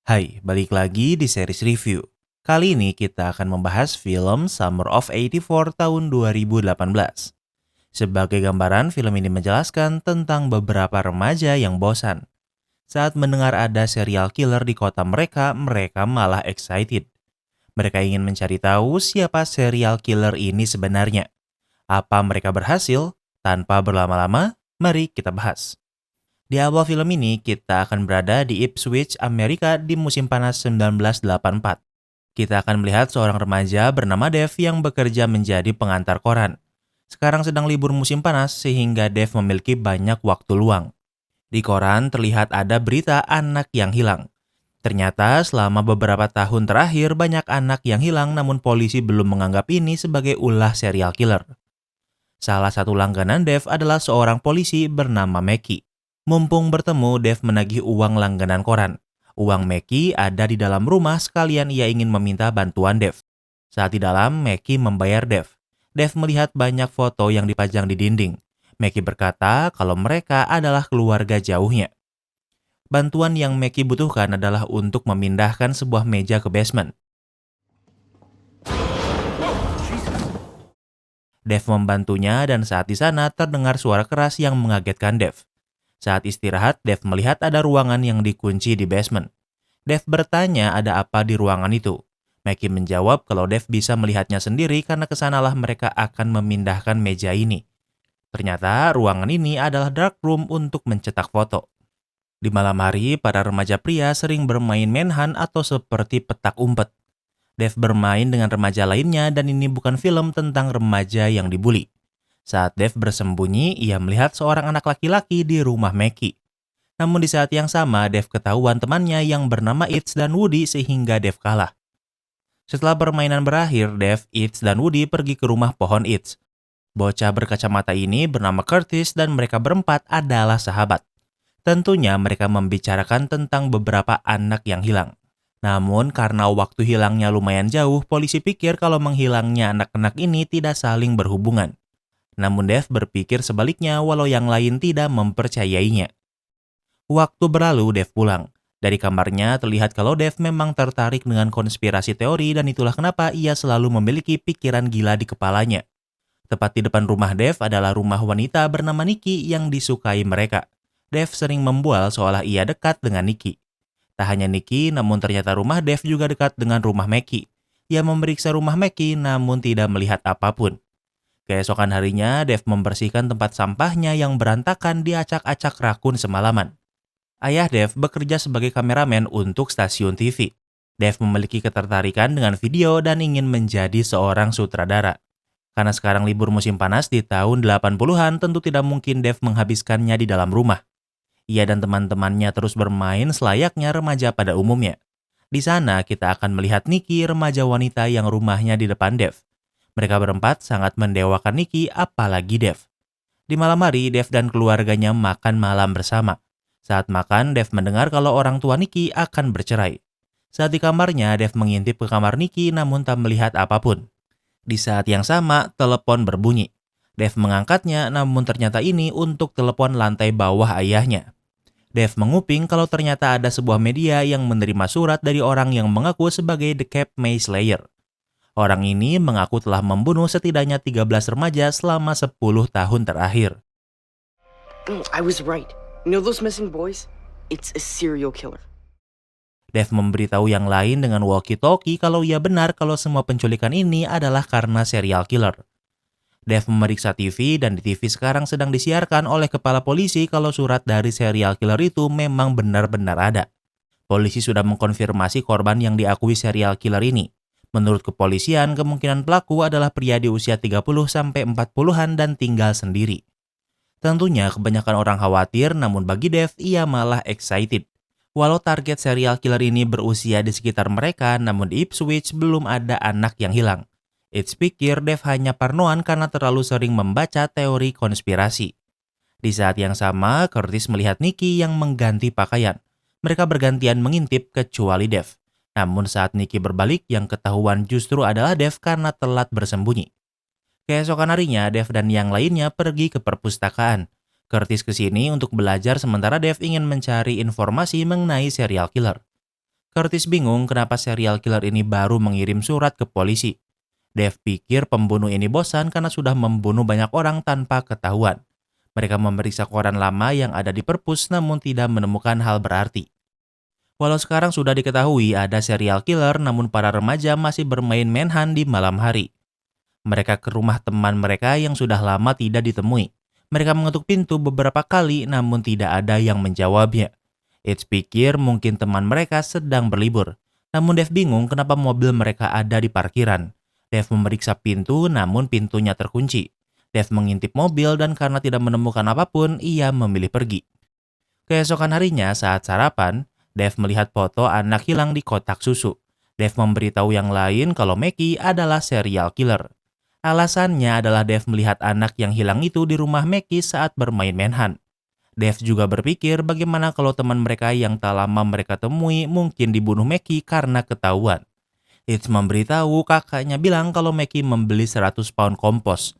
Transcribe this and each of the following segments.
Hai, balik lagi di series review. Kali ini kita akan membahas film Summer of 84 tahun 2018. Sebagai gambaran, film ini menjelaskan tentang beberapa remaja yang bosan. Saat mendengar ada serial killer di kota mereka, mereka malah excited. Mereka ingin mencari tahu siapa serial killer ini sebenarnya. Apa mereka berhasil? Tanpa berlama-lama, mari kita bahas. Di awal film ini, kita akan berada di Ipswich, Amerika di musim panas 1984. Kita akan melihat seorang remaja bernama Dev yang bekerja menjadi pengantar koran. Sekarang sedang libur musim panas sehingga Dev memiliki banyak waktu luang. Di koran terlihat ada berita anak yang hilang. Ternyata selama beberapa tahun terakhir banyak anak yang hilang namun polisi belum menganggap ini sebagai ulah serial killer. Salah satu langganan Dev adalah seorang polisi bernama Mackie. Mumpung bertemu, Dev menagih uang langganan koran. Uang Mackie ada di dalam rumah sekalian ia ingin meminta bantuan Dev. Saat di dalam, Mackie membayar Dev. Dev melihat banyak foto yang dipajang di dinding. Mackie berkata kalau mereka adalah keluarga jauhnya. Bantuan yang Mackie butuhkan adalah untuk memindahkan sebuah meja ke basement. Dev membantunya dan saat di sana terdengar suara keras yang mengagetkan Dev. Saat istirahat, Dev melihat ada ruangan yang dikunci di basement. Dev bertanya ada apa di ruangan itu. Mackie menjawab kalau Dev bisa melihatnya sendiri karena kesanalah mereka akan memindahkan meja ini. Ternyata ruangan ini adalah dark room untuk mencetak foto. Di malam hari, para remaja pria sering bermain manhunt atau seperti petak umpet. Dev bermain dengan remaja lainnya dan ini bukan film tentang remaja yang dibully. Saat Dev bersembunyi, ia melihat seorang anak laki-laki di rumah Mackie. Namun di saat yang sama, Dev ketahuan temannya yang bernama Itz dan Woody sehingga Dev kalah. Setelah permainan berakhir, Dev, Itz, dan Woody pergi ke rumah pohon Itz. Bocah berkacamata ini bernama Curtis dan mereka berempat adalah sahabat. Tentunya mereka membicarakan tentang beberapa anak yang hilang. Namun karena waktu hilangnya lumayan jauh, polisi pikir kalau menghilangnya anak-anak ini tidak saling berhubungan. Namun Dev berpikir sebaliknya walau yang lain tidak mempercayainya. Waktu berlalu, Dev pulang. Dari kamarnya terlihat kalau Dev memang tertarik dengan konspirasi teori dan itulah kenapa ia selalu memiliki pikiran gila di kepalanya. Tepat di depan rumah Dev adalah rumah wanita bernama Nikki yang disukai mereka. Dev sering membual seolah ia dekat dengan Nikki. Tak hanya Nikki, namun ternyata rumah Dev juga dekat dengan rumah Mackie. Ia memeriksa rumah Mackie namun tidak melihat apapun. Keesokan harinya, Dev membersihkan tempat sampahnya yang berantakan di acak-acak rakun semalaman. Ayah Dev bekerja sebagai kameramen untuk stasiun TV. Dev memiliki ketertarikan dengan video dan ingin menjadi seorang sutradara. Karena sekarang libur musim panas di tahun 80-an, tentu tidak mungkin Dev menghabiskannya di dalam rumah. Ia dan teman-temannya terus bermain selayaknya remaja pada umumnya. Di sana kita akan melihat Nikki, remaja wanita yang rumahnya di depan Dev. Mereka berempat sangat mendewakan Nikki, apalagi Dev. Di malam hari, Dev dan keluarganya makan malam bersama. Saat makan, Dev mendengar kalau orang tua Nikki akan bercerai. Saat di kamarnya, Dev mengintip ke kamar Nikki namun tak melihat apapun. Di saat yang sama, telepon berbunyi. Dev mengangkatnya namun ternyata ini untuk telepon lantai bawah ayahnya. Dev menguping kalau ternyata ada sebuah media yang menerima surat dari orang yang mengaku sebagai The Cape May Slayer. Orang ini mengaku telah membunuh setidaknya 13 remaja selama 10 tahun terakhir. I was right. You know those missing boys? It's a serial killer. Dev memberitahu yang lain dengan walkie-talkie kalau ia benar kalau semua penculikan ini adalah karena serial killer. Dev memeriksa TV dan di TV sekarang sedang disiarkan oleh kepala polisi kalau surat dari serial killer itu memang benar-benar ada. Polisi sudah mengkonfirmasi korban yang diakui serial killer ini. Menurut kepolisian, kemungkinan pelaku adalah pria di usia 30-40-an dan tinggal sendiri. Tentunya kebanyakan orang khawatir, namun bagi Dev, ia malah excited. Walau target serial killer ini berusia di sekitar mereka, namun di Ipswich belum ada anak yang hilang. Itz pikir Dev hanya parnoan karena terlalu sering membaca teori konspirasi. Di saat yang sama, Curtis melihat Nikki yang mengganti pakaian. Mereka bergantian mengintip kecuali Dev. Namun saat Nikki berbalik, yang ketahuan justru adalah Dev karena telat bersembunyi. Keesokan harinya, Dev dan yang lainnya pergi ke perpustakaan. Curtis ke sini untuk belajar sementara Dev ingin mencari informasi mengenai serial killer. Curtis bingung kenapa serial killer ini baru mengirim surat ke polisi. Dave pikir pembunuh ini bosan karena sudah membunuh banyak orang tanpa ketahuan. Mereka memeriksa koran lama yang ada di perpus namun tidak menemukan hal berarti. Walau sekarang sudah diketahui ada serial killer, namun para remaja masih bermain manhunt di malam hari. Mereka ke rumah teman mereka yang sudah lama tidak ditemui. Mereka mengetuk pintu beberapa kali namun tidak ada yang menjawabnya. It's pikir mungkin teman mereka sedang berlibur. Namun Dave bingung kenapa mobil mereka ada di parkiran. Dave memeriksa pintu namun pintunya terkunci. Dave mengintip mobil dan karena tidak menemukan apapun, ia memilih pergi. Keesokan harinya saat sarapan, Dave melihat foto anak hilang di kotak susu. Dave memberitahu yang lain kalau Mackie adalah serial killer. Alasannya adalah Dave melihat anak yang hilang itu di rumah Mackie saat bermain manhunt. Dave juga berpikir bagaimana kalau teman mereka yang tak lama mereka temui mungkin dibunuh Mackie karena ketahuan. It's memberitahu kakaknya bilang kalau Mackie membeli 100 pound kompos.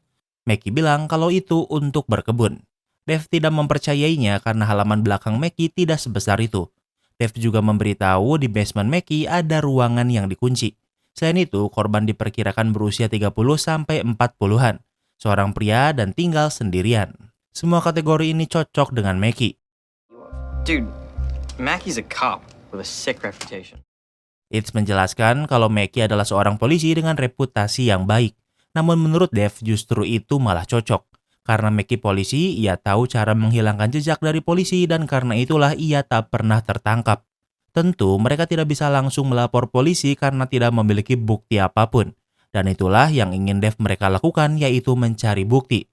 Mackie bilang kalau itu untuk berkebun. Dave tidak mempercayainya karena halaman belakang Mackie tidak sebesar itu. Dave juga memberitahu di basement Mackie ada ruangan yang dikunci. Selain itu, korban diperkirakan berusia 30-40-an, seorang pria dan tinggal sendirian. Semua kategori ini cocok dengan Mackie. Dude, Mackie's a cop with a sick reputation. It's menjelaskan kalau Mackie adalah seorang polisi dengan reputasi yang baik. Namun menurut Dave justru itu malah cocok. Karena Mackie polisi, ia tahu cara menghilangkan jejak dari polisi dan karena itulah ia tak pernah tertangkap. Tentu mereka tidak bisa langsung melapor polisi karena tidak memiliki bukti apapun. Dan itulah yang ingin Dave mereka lakukan, yaitu mencari bukti.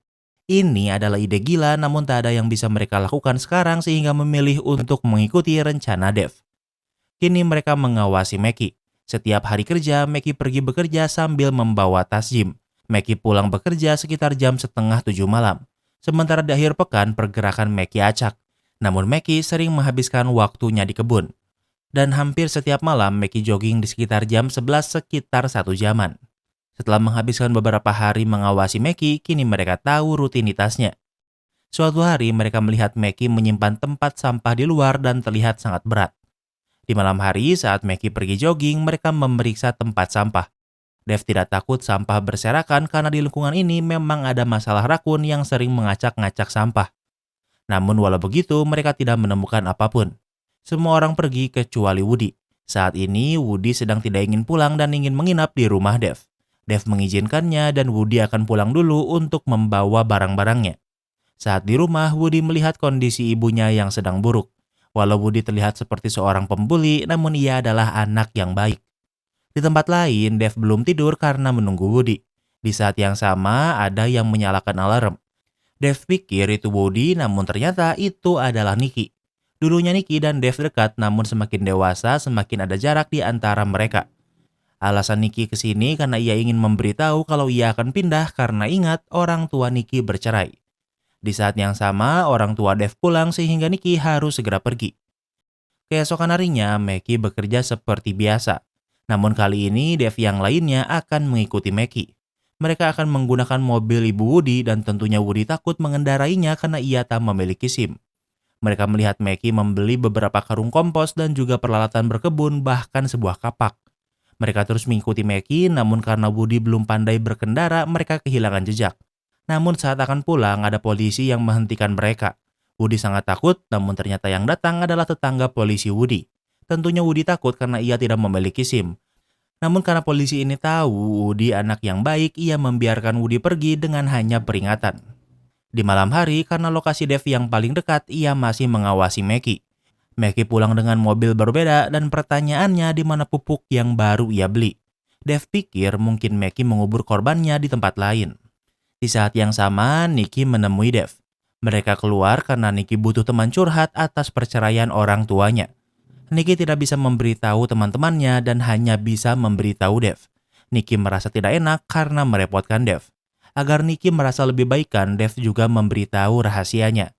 Ini adalah ide gila namun tak ada yang bisa mereka lakukan sekarang sehingga memilih untuk mengikuti rencana Dave. Kini mereka mengawasi Mackie. Setiap hari kerja, Mackie pergi bekerja sambil membawa tas gym. Mackie pulang bekerja sekitar jam 6:30 malam. Sementara di akhir pekan, pergerakan Mackie acak. Namun Mackie sering menghabiskan waktunya di kebun. Dan hampir setiap malam, Mackie jogging di sekitar jam 11 sekitar 1 jaman. Setelah menghabiskan beberapa hari mengawasi Mackie, kini mereka tahu rutinitasnya. Suatu hari mereka melihat Mackie menyimpan tempat sampah di luar dan terlihat sangat berat. Di malam hari saat Mackie pergi jogging, mereka memeriksa tempat sampah. Dave tidak takut sampah berserakan karena di lingkungan ini memang ada masalah rakun yang sering mengacak-ngacak sampah. Namun walau begitu, mereka tidak menemukan apapun. Semua orang pergi kecuali Woody. Saat ini, Woody sedang tidak ingin pulang dan ingin menginap di rumah Dave. Dave mengizinkannya dan Woody akan pulang dulu untuk membawa barang-barangnya. Saat di rumah, Woody melihat kondisi ibunya yang sedang buruk. Walau Woody terlihat seperti seorang pembuli, namun ia adalah anak yang baik. Di tempat lain, Dave belum tidur karena menunggu Woody. Di saat yang sama, ada yang menyalakan alarm. Dave pikir itu Woody, namun ternyata itu adalah Nikki. Dulunya Nikki dan Dave dekat, namun semakin dewasa, semakin ada jarak di antara mereka. Alasan Nikki kesini karena ia ingin memberitahu kalau ia akan pindah karena ingat orang tua Nikki bercerai. Di saat yang sama, orang tua Dave pulang sehingga Nikki harus segera pergi. Keesokan harinya, Mackie bekerja seperti biasa. Namun kali ini Dave yang lainnya akan mengikuti Mackie. Mereka akan menggunakan mobil ibu Woody dan tentunya Woody takut mengendarainya karena ia tak memiliki SIM. Mereka melihat Mackie membeli beberapa karung kompos dan juga peralatan berkebun bahkan sebuah kapak. Mereka terus mengikuti Mackie namun karena Woody belum pandai berkendara mereka kehilangan jejak. Namun saat akan pulang ada polisi yang menghentikan mereka. Woody sangat takut namun ternyata yang datang adalah tetangga polisi Woody. Tentunya Woody takut karena ia tidak memiliki SIM. Namun karena polisi ini tahu Woody anak yang baik, ia membiarkan Woody pergi dengan hanya peringatan. Di malam hari, karena lokasi Dave yang paling dekat, ia masih mengawasi Mackie. Mackie pulang dengan mobil berbeda dan pertanyaannya di mana pupuk yang baru ia beli. Dave pikir mungkin Mackie mengubur korbannya di tempat lain. Di saat yang sama, Nikki menemui Dave. Mereka keluar karena Nikki butuh teman curhat atas perceraian orang tuanya. Nikki tidak bisa memberitahu teman-temannya dan hanya bisa memberitahu Dave. Nikki merasa tidak enak karena merepotkan Dave. Agar Nikki merasa lebih baikkan, Dave juga memberitahu rahasianya.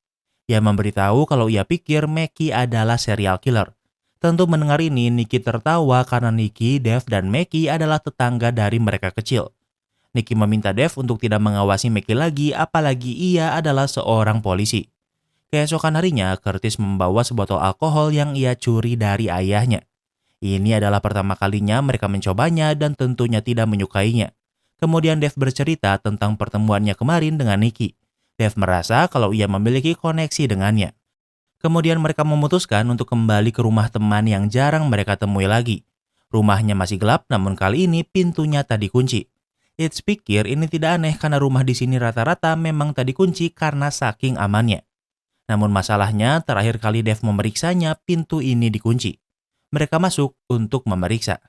Ia memberitahu kalau ia pikir Mackie adalah serial killer. Tentu mendengar ini, Nikki tertawa karena Nikki, Dave, dan Mackie adalah tetangga dari mereka kecil. Nikki meminta Dave untuk tidak mengawasi Mackie lagi, apalagi ia adalah seorang polisi. Keesokan harinya, Curtis membawa sebotol alkohol yang ia curi dari ayahnya. Ini adalah pertama kalinya mereka mencobanya dan tentunya tidak menyukainya. Kemudian Dave bercerita tentang pertemuannya kemarin dengan Nikki. Dave merasa kalau ia memiliki koneksi dengannya. Kemudian mereka memutuskan untuk kembali ke rumah teman yang jarang mereka temui lagi. Rumahnya masih gelap, namun kali ini pintunya tak dikunci. It's pikir ini tidak aneh karena rumah di sini rata-rata memang tak dikunci karena saking amannya. Namun masalahnya, terakhir kali Dave memeriksanya, pintu ini dikunci. Mereka masuk untuk memeriksa.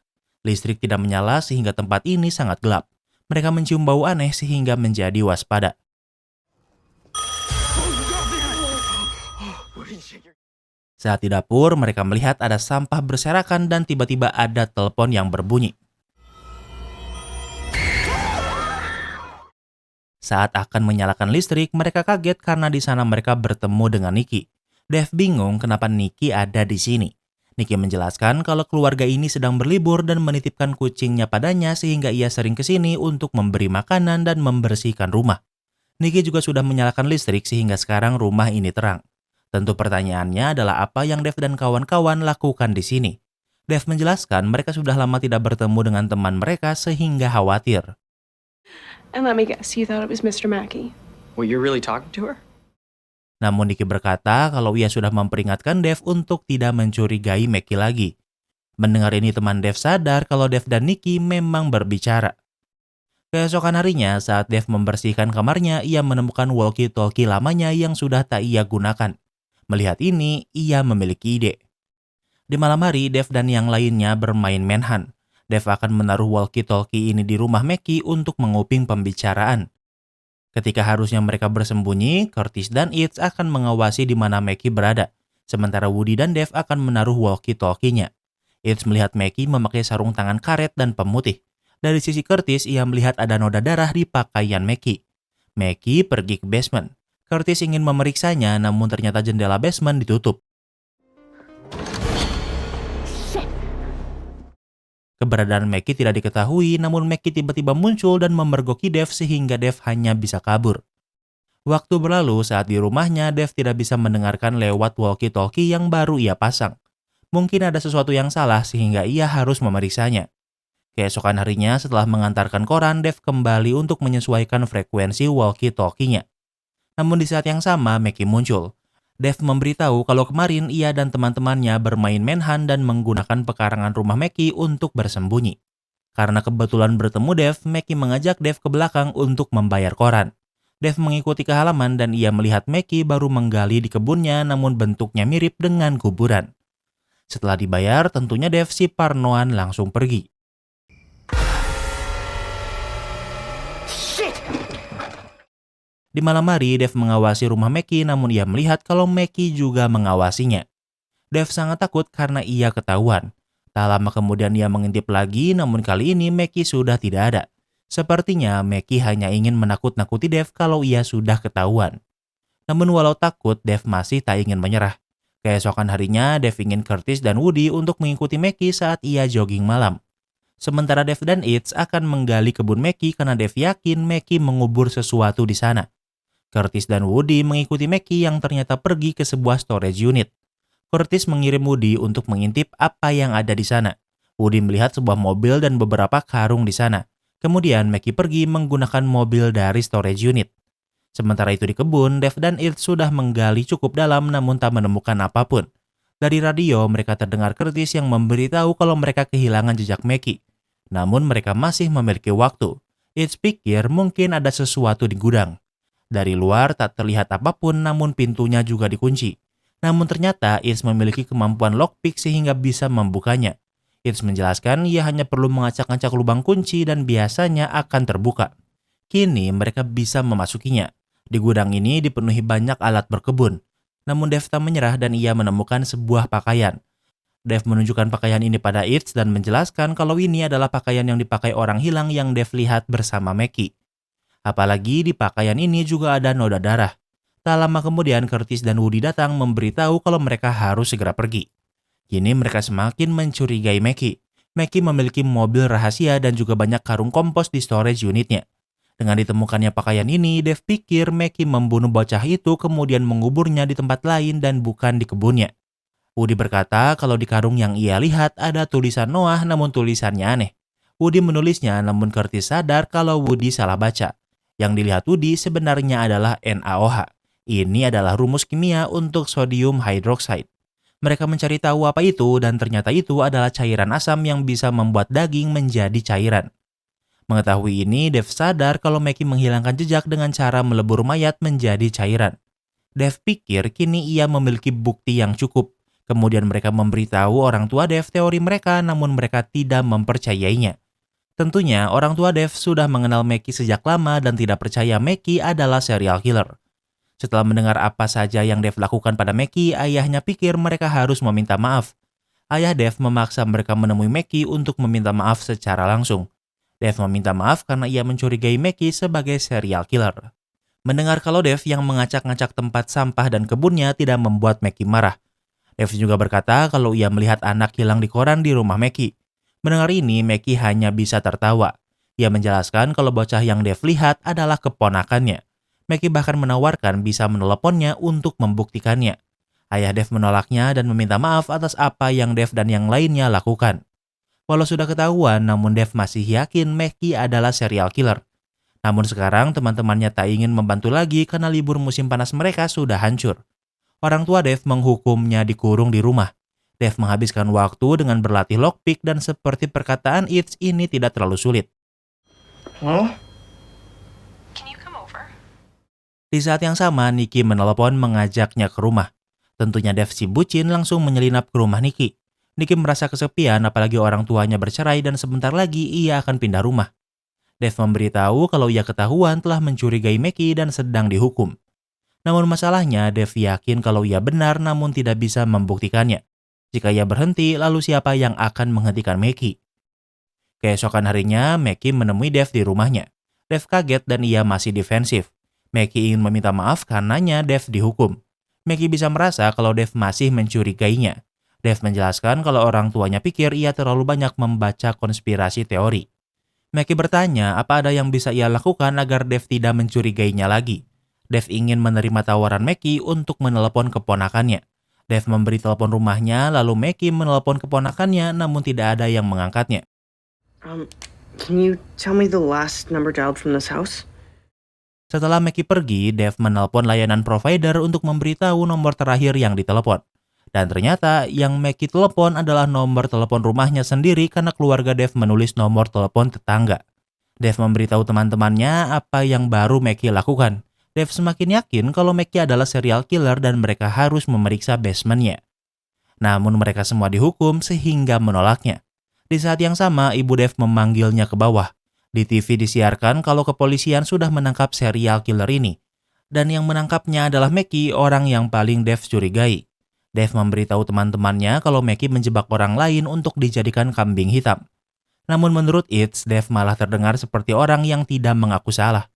Listrik tidak menyala sehingga tempat ini sangat gelap. Mereka mencium bau aneh sehingga menjadi waspada. Saat di dapur, mereka melihat ada sampah berserakan dan tiba-tiba ada telepon yang berbunyi. Saat akan menyalakan listrik, mereka kaget karena di sana mereka bertemu dengan Nikki. Dave bingung kenapa Nikki ada di sini. Nikki menjelaskan kalau keluarga ini sedang berlibur dan menitipkan kucingnya padanya sehingga ia sering ke sini untuk memberi makanan dan membersihkan rumah. Nikki juga sudah menyalakan listrik sehingga sekarang rumah ini terang. Tentu pertanyaannya adalah apa yang Dave dan kawan-kawan lakukan di sini. Dave menjelaskan mereka sudah lama tidak bertemu dengan teman mereka sehingga khawatir. And let me guess, you thought it was Mr. Mackey. Well, you're really talking to her? Namun Nikki berkata kalau ia sudah memperingatkan Dave untuk tidak mencurigai Mackie lagi. Mendengar ini teman Dave sadar kalau Dave dan Nikki memang berbicara. Keesokan harinya saat Dave membersihkan kamarnya, ia menemukan walkie-talkie lamanya yang sudah tak ia gunakan. Melihat ini, ia memiliki ide. Di malam hari, Dave dan yang lainnya bermain manhunt. Dave akan menaruh walkie-talkie ini di rumah Mackie untuk menguping pembicaraan. Ketika harusnya mereka bersembunyi, Curtis dan Itz akan mengawasi di mana Mackie berada, sementara Woody dan Dave akan menaruh walkie-talkie-nya. Itz melihat Mackie memakai sarung tangan karet dan pemutih. Dari sisi Curtis, ia melihat ada noda darah di pakaian Mackie. Mackie pergi ke basement. Curtis ingin memeriksanya, namun ternyata jendela basement ditutup. Keberadaan Mackie tidak diketahui, namun Mackie tiba-tiba muncul dan memergoki Dave sehingga Dave hanya bisa kabur. Waktu berlalu saat di rumahnya, Dave tidak bisa mendengarkan lewat walkie-talkie yang baru ia pasang. Mungkin ada sesuatu yang salah sehingga ia harus memeriksanya. Keesokan harinya setelah mengantarkan koran, Dave kembali untuk menyesuaikan frekuensi walkie-talkie-nya. Namun di saat yang sama, Mackie muncul. Dave memberitahu kalau kemarin ia dan teman-temannya bermain manhunt dan menggunakan pekarangan rumah Mackie untuk bersembunyi. Karena kebetulan bertemu Dave, Mackie mengajak Dave ke belakang untuk membayar koran. Dave mengikuti ke halaman dan ia melihat Mackie baru menggali di kebunnya namun bentuknya mirip dengan kuburan. Setelah dibayar, tentunya Dave si parnoan langsung pergi. Di malam hari, Dave mengawasi rumah Mackie namun ia melihat kalau Mackie juga mengawasinya. Dave sangat takut karena ia ketahuan. Tak lama kemudian ia mengintip lagi namun kali ini Mackie sudah tidak ada. Sepertinya Mackie hanya ingin menakut-nakuti Dave kalau ia sudah ketahuan. Namun walau takut, Dave masih tak ingin menyerah. Keesokan harinya, Dave ingin Curtis dan Woody untuk mengikuti Mackie saat ia jogging malam. Sementara Dave dan Itz akan menggali kebun Mackie karena Dave yakin Mackie mengubur sesuatu di sana. Curtis dan Woody mengikuti Mackie yang ternyata pergi ke sebuah storage unit. Curtis mengirim Woody untuk mengintip apa yang ada di sana. Woody melihat sebuah mobil dan beberapa karung di sana. Kemudian Mackie pergi menggunakan mobil dari storage unit. Sementara itu di kebun, Dave dan Itz sudah menggali cukup dalam namun tak menemukan apapun. Dari radio, mereka terdengar Curtis yang memberitahu kalau mereka kehilangan jejak Mackie. Namun mereka masih memiliki waktu. Itz pikir mungkin ada sesuatu di gudang. Dari luar tak terlihat apapun namun pintunya juga dikunci. Namun ternyata Itz memiliki kemampuan lockpick sehingga bisa membukanya. Itz menjelaskan ia hanya perlu mengacak-acak lubang kunci dan biasanya akan terbuka. Kini mereka bisa memasukinya. Di gudang ini dipenuhi banyak alat berkebun. Namun Dave tak menyerah dan ia menemukan sebuah pakaian. Dave menunjukkan pakaian ini pada Itz dan menjelaskan kalau ini adalah pakaian yang dipakai orang hilang yang Dave lihat bersama Mackie. Apalagi di pakaian ini juga ada noda darah. Tak lama kemudian Curtis dan Woody datang memberitahu kalau mereka harus segera pergi. Kini mereka semakin mencurigai Mackie. Mackie memiliki mobil rahasia dan juga banyak karung kompos di storage unitnya. Dengan ditemukannya pakaian ini, Dave pikir Mackie membunuh bocah itu kemudian menguburnya di tempat lain dan bukan di kebunnya. Woody berkata kalau di karung yang ia lihat ada tulisan Noah namun tulisannya aneh. Woody menulisnya namun Curtis sadar kalau Woody salah baca. Yang dilihat Woody sebenarnya adalah NaOH. Ini adalah rumus kimia untuk sodium hydroxide. Mereka mencari tahu apa itu dan ternyata itu adalah cairan asam yang bisa membuat daging menjadi cairan. Mengetahui ini, Dave sadar kalau Mackie menghilangkan jejak dengan cara melebur mayat menjadi cairan. Dave pikir kini ia memiliki bukti yang cukup. Kemudian mereka memberitahu orang tua Dave teori mereka namun mereka tidak mempercayainya. Tentunya orang tua Dave sudah mengenal Mackie sejak lama dan tidak percaya Mackie adalah serial killer. Setelah mendengar apa saja yang Dave lakukan pada Mackie, ayahnya pikir mereka harus meminta maaf. Ayah Dave memaksa mereka menemui Mackie untuk meminta maaf secara langsung. Dave meminta maaf karena ia mencurigai Mackie sebagai serial killer. Mendengar kalau Dave yang mengacak-ngacak tempat sampah dan kebunnya tidak membuat Mackie marah. Dave juga berkata kalau ia melihat anak hilang di koran di rumah Mackie. Mendengar ini, Mackie hanya bisa tertawa. Ia menjelaskan kalau bocah yang Dave lihat adalah keponakannya. Mackie bahkan menawarkan bisa meneleponnya untuk membuktikannya. Ayah Dave menolaknya dan meminta maaf atas apa yang Dave dan yang lainnya lakukan. Walau sudah ketahuan, namun Dave masih yakin Mackie adalah serial killer. Namun sekarang teman-temannya tak ingin membantu lagi karena libur musim panas mereka sudah hancur. Orang tua Dave menghukumnya dikurung di rumah. Dave menghabiskan waktu dengan berlatih lockpick dan seperti perkataan Itz ini tidak terlalu sulit. Well, Can you come over? Di saat yang sama, Nikki menelepon mengajaknya ke rumah. Tentunya Dave si bucin langsung menyelinap ke rumah Nikki. Nikki merasa kesepian apalagi orang tuanya bercerai dan sebentar lagi ia akan pindah rumah. Dave memberitahu kalau ia ketahuan telah mencurigai Mackie dan sedang dihukum. Namun masalahnya, Dave yakin kalau ia benar namun tidak bisa membuktikannya. Jika ia berhenti, lalu siapa yang akan menghentikan Mackie? Keesokan harinya, Mackie menemui Dave di rumahnya. Dave kaget dan ia masih defensif. Mackie ingin meminta maaf karenanya Dave dihukum. Mackie bisa merasa kalau Dave masih mencurigainya. Dave menjelaskan kalau orang tuanya pikir ia terlalu banyak membaca konspirasi teori. Mackie bertanya apa ada yang bisa ia lakukan agar Dave tidak mencurigainya lagi. Dave ingin menerima tawaran Mackie untuk menelepon keponakannya. Dave memberi telepon rumahnya, lalu Mackie menelepon keponakannya namun tidak ada yang mengangkatnya. Can you tell me the last number dialed from this house? Setelah Mackie pergi, Dave menelpon layanan provider untuk memberitahu nomor terakhir yang ditelepon. Dan ternyata yang Mackie telepon adalah nomor telepon rumahnya sendiri karena keluarga Dave menulis nomor telepon tetangga. Dave memberitahu teman-temannya apa yang baru Mackie lakukan. Dave semakin yakin kalau Mackie adalah serial killer dan mereka harus memeriksa basementnya. Namun mereka semua dihukum sehingga menolaknya. Di saat yang sama, ibu Dave memanggilnya ke bawah. Di TV disiarkan kalau kepolisian sudah menangkap serial killer ini. Dan yang menangkapnya adalah Mackie, orang yang paling Dave curigai. Dave memberitahu teman-temannya kalau Mackie menjebak orang lain untuk dijadikan kambing hitam. Namun menurut Itz, Dave malah terdengar seperti orang yang tidak mengaku salah.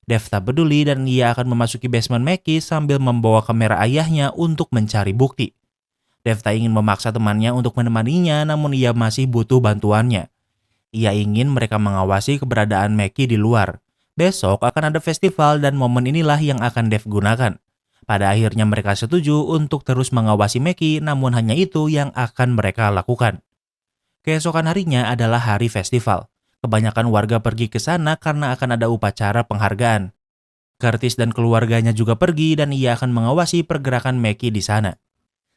Dave tak peduli dan ia akan memasuki basement Mackie sambil membawa kamera ayahnya untuk mencari bukti. Dave tak ingin memaksa temannya untuk menemaninya, namun ia masih butuh bantuannya. Ia ingin mereka mengawasi keberadaan Mackie di luar. Besok akan ada festival dan momen inilah yang akan Dave gunakan. Pada akhirnya mereka setuju untuk terus mengawasi Mackie, namun hanya itu yang akan mereka lakukan. Keesokan harinya adalah hari festival. Kebanyakan warga pergi ke sana karena akan ada upacara penghargaan. Curtis dan keluarganya juga pergi dan ia akan mengawasi pergerakan Mackie di sana.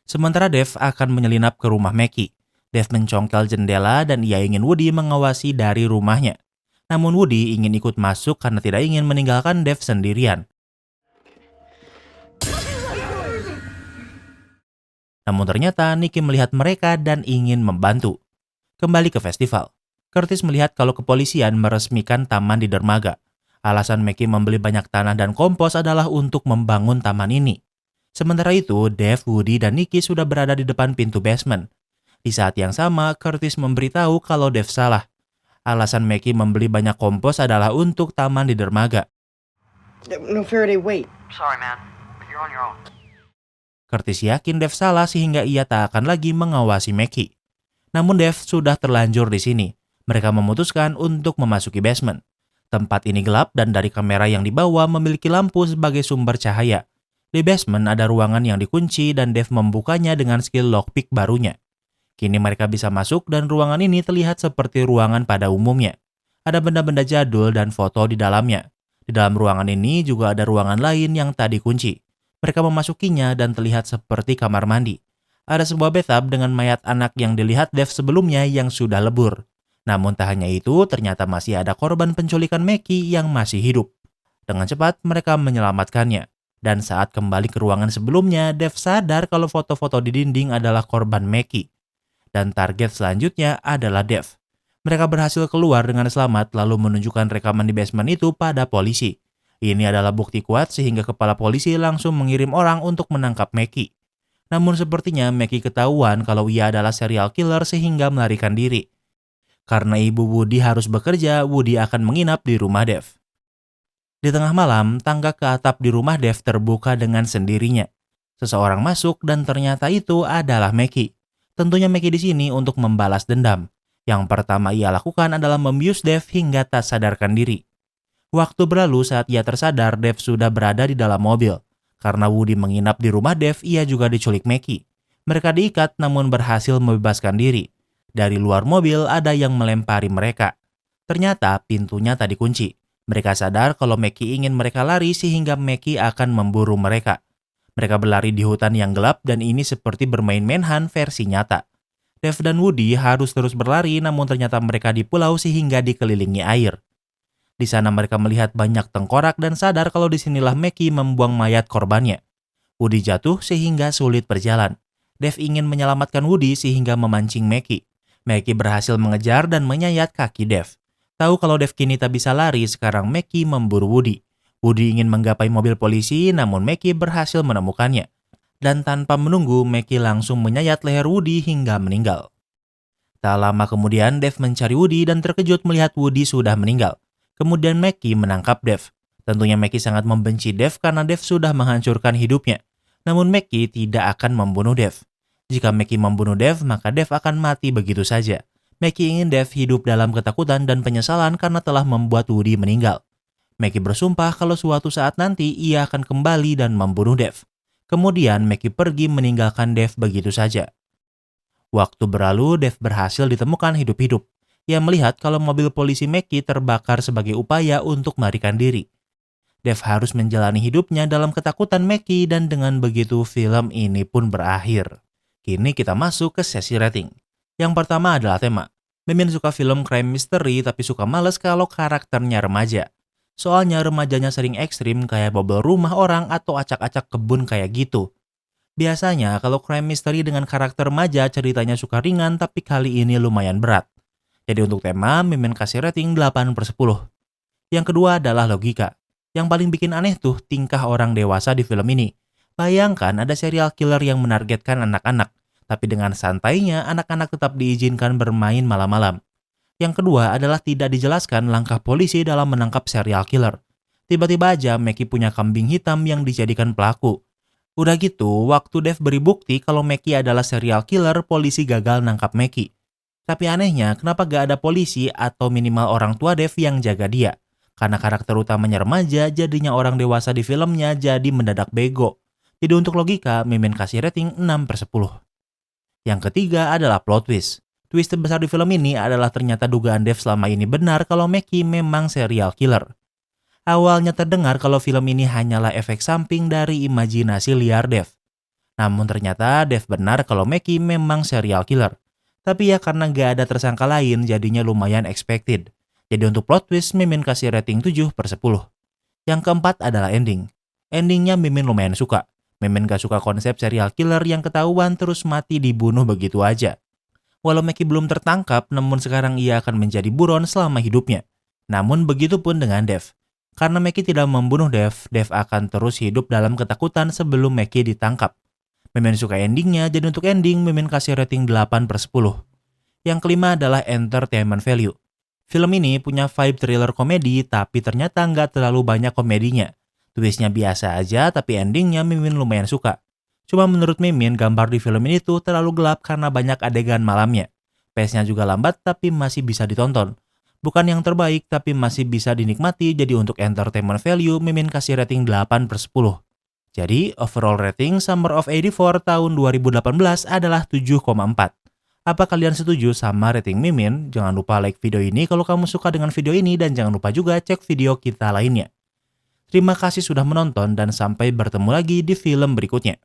Sementara Dave akan menyelinap ke rumah Mackie. Dave mencongkel jendela dan ia ingin Woody mengawasi dari rumahnya. Namun Woody ingin ikut masuk karena tidak ingin meninggalkan Dave sendirian. Namun ternyata Nikki melihat mereka dan ingin membantu. Kembali ke festival. Curtis melihat kalau kepolisian meresmikan taman di dermaga. Alasan Mackie membeli banyak tanah dan kompos adalah untuk membangun taman ini. Sementara itu, Dave, Woody, dan Nikki sudah berada di depan pintu basement. Di saat yang sama, Curtis memberitahu kalau Dave salah. Alasan Mackie membeli banyak kompos adalah untuk taman di dermaga. No, Faraday, wait. sorry, man. You're on your own. Curtis yakin Dave salah sehingga ia tak akan lagi mengawasi Mackie. Namun Dave sudah terlanjur di sini. Mereka memutuskan untuk memasuki basement. Tempat ini gelap dan dari kamera yang dibawa memiliki lampu sebagai sumber cahaya. Di basement ada ruangan yang dikunci dan Dev membukanya dengan skill lockpick barunya. Kini mereka bisa masuk dan ruangan ini terlihat seperti ruangan pada umumnya. Ada benda-benda jadul dan foto di dalamnya. Di dalam ruangan ini juga ada ruangan lain yang tadi kunci. Mereka memasukinya dan terlihat seperti kamar mandi. Ada sebuah bathtub dengan mayat anak yang dilihat Dev sebelumnya yang sudah lebur. Namun tak hanya itu, ternyata masih ada korban penculikan Mackie yang masih hidup. Dengan cepat mereka menyelamatkannya. Dan saat kembali ke ruangan sebelumnya, Dev sadar kalau foto-foto di dinding adalah korban Mackie. Dan target selanjutnya adalah Dev. Mereka berhasil keluar dengan selamat lalu menunjukkan rekaman di basement itu pada polisi. Ini adalah bukti kuat sehingga kepala polisi langsung mengirim orang untuk menangkap Mackie. Namun sepertinya Mackie ketahuan kalau ia adalah serial killer sehingga melarikan diri. Karena ibu Woody harus bekerja, Woody akan menginap di rumah Dev. Di tengah malam, tangga ke atap di rumah Dev terbuka dengan sendirinya. Seseorang masuk dan ternyata itu adalah Mackie. Tentunya Mackie di sini untuk membalas dendam. Yang pertama ia lakukan adalah membius Dev hingga tak sadarkan diri. Waktu berlalu saat ia tersadar, Dev sudah berada di dalam mobil. Karena Woody menginap di rumah Dev, ia juga diculik Mackie. Mereka diikat namun berhasil membebaskan diri. Dari luar mobil ada yang melempari mereka. Ternyata pintunya tak dikunci. Mereka sadar kalau Mackie ingin mereka lari sehingga Mackie akan memburu mereka. Mereka berlari di hutan yang gelap dan ini seperti bermain manhunt versi nyata. Dev dan Woody harus terus berlari namun ternyata mereka di pulau sehingga dikelilingi air. Di sana mereka melihat banyak tengkorak dan sadar kalau disinilah Mackie membuang mayat korbannya. Woody jatuh sehingga sulit berjalan. Dev ingin menyelamatkan Woody sehingga memancing Mackie. Mackie berhasil mengejar dan menyayat kaki Dev. Tahu kalau Dev kini tak bisa lari, sekarang Mackie memburu Woody. Woody ingin menggapai mobil polisi namun Mackie berhasil menemukannya. Dan tanpa menunggu, Mackie langsung menyayat leher Woody hingga meninggal. Tak lama kemudian, Dev mencari Woody dan terkejut melihat Woody sudah meninggal. Kemudian Mackie menangkap Dev. Tentunya Mackie sangat membenci Dev karena Dev sudah menghancurkan hidupnya. Namun Mackie tidak akan membunuh Dev. Jika Mackie membunuh Dev, maka Dev akan mati begitu saja. Mackie ingin Dev hidup dalam ketakutan dan penyesalan karena telah membuat Woody meninggal. Mackie bersumpah kalau suatu saat nanti ia akan kembali dan membunuh Dev. Kemudian Mackie pergi meninggalkan Dev begitu saja. Waktu berlalu, Dev berhasil ditemukan hidup-hidup. Ia melihat kalau mobil polisi Mackie terbakar sebagai upaya untuk melarikan diri. Dev harus menjalani hidupnya dalam ketakutan Mackie dan dengan begitu film ini pun berakhir. Kini kita masuk ke sesi rating. Yang pertama adalah tema. Mimin suka film crime mystery tapi suka males kalau karakternya remaja. Soalnya remajanya sering ekstrim kayak bobol rumah orang atau acak-acak kebun kayak gitu. Biasanya kalau crime mystery dengan karakter remaja ceritanya suka ringan tapi kali ini lumayan berat. Jadi untuk tema, Mimin kasih rating 8/10. Yang kedua adalah logika. Yang paling bikin aneh tuh tingkah orang dewasa di film ini. Bayangkan ada serial killer yang menargetkan anak-anak. Tapi dengan santainya, anak-anak tetap diizinkan bermain malam-malam. Yang kedua adalah tidak dijelaskan langkah polisi dalam menangkap serial killer. Tiba-tiba aja Mackie punya kambing hitam yang dijadikan pelaku. Udah gitu, waktu Dev beri bukti kalau Mackie adalah serial killer, polisi gagal nangkap Mackie. Tapi anehnya, kenapa gak ada polisi atau minimal orang tua Dev yang jaga dia? Karena karakter utamanya remaja, jadinya orang dewasa di filmnya jadi mendadak bego. Jadi untuk logika, Mimin kasih rating 6/10. Yang ketiga adalah plot twist. Twist terbesar di film ini adalah ternyata dugaan Dev selama ini benar kalau Mackie memang serial killer. Awalnya terdengar kalau film ini hanyalah efek samping dari imajinasi liar Dev. Namun ternyata Dev benar kalau Mackie memang serial killer. Tapi ya karena gak ada tersangka lain jadinya lumayan expected. Jadi untuk plot twist Mimin kasih rating 7/10. Yang keempat adalah ending. Endingnya Mimin lumayan suka. Mimin gak suka konsep serial killer yang ketahuan terus mati dibunuh begitu aja. Walau Mackie belum tertangkap, namun sekarang ia akan menjadi buron selama hidupnya. Namun begitu pun dengan Dev. Karena Mackie tidak membunuh Dev, Dev akan terus hidup dalam ketakutan sebelum Mackie ditangkap. Mimin suka endingnya, jadi untuk ending Mimin kasih rating 8/10. Yang kelima adalah entertainment value. Film ini punya vibe thriller komedi, tapi ternyata nggak terlalu banyak komedinya. Twistnya biasa aja, tapi endingnya Mimin lumayan suka. Cuma menurut Mimin, gambar di film ini tuh terlalu gelap karena banyak adegan malamnya. Pace-nya juga lambat, tapi masih bisa ditonton. Bukan yang terbaik, tapi masih bisa dinikmati, jadi untuk entertainment value, Mimin kasih rating 8/10. Jadi, overall rating Summer of 84 tahun 2018 adalah 7,4. Apa kalian setuju sama rating Mimin? Jangan lupa like video ini kalau kamu suka dengan video ini dan jangan lupa juga cek video kita lainnya. Terima kasih sudah menonton dan sampai bertemu lagi di film berikutnya.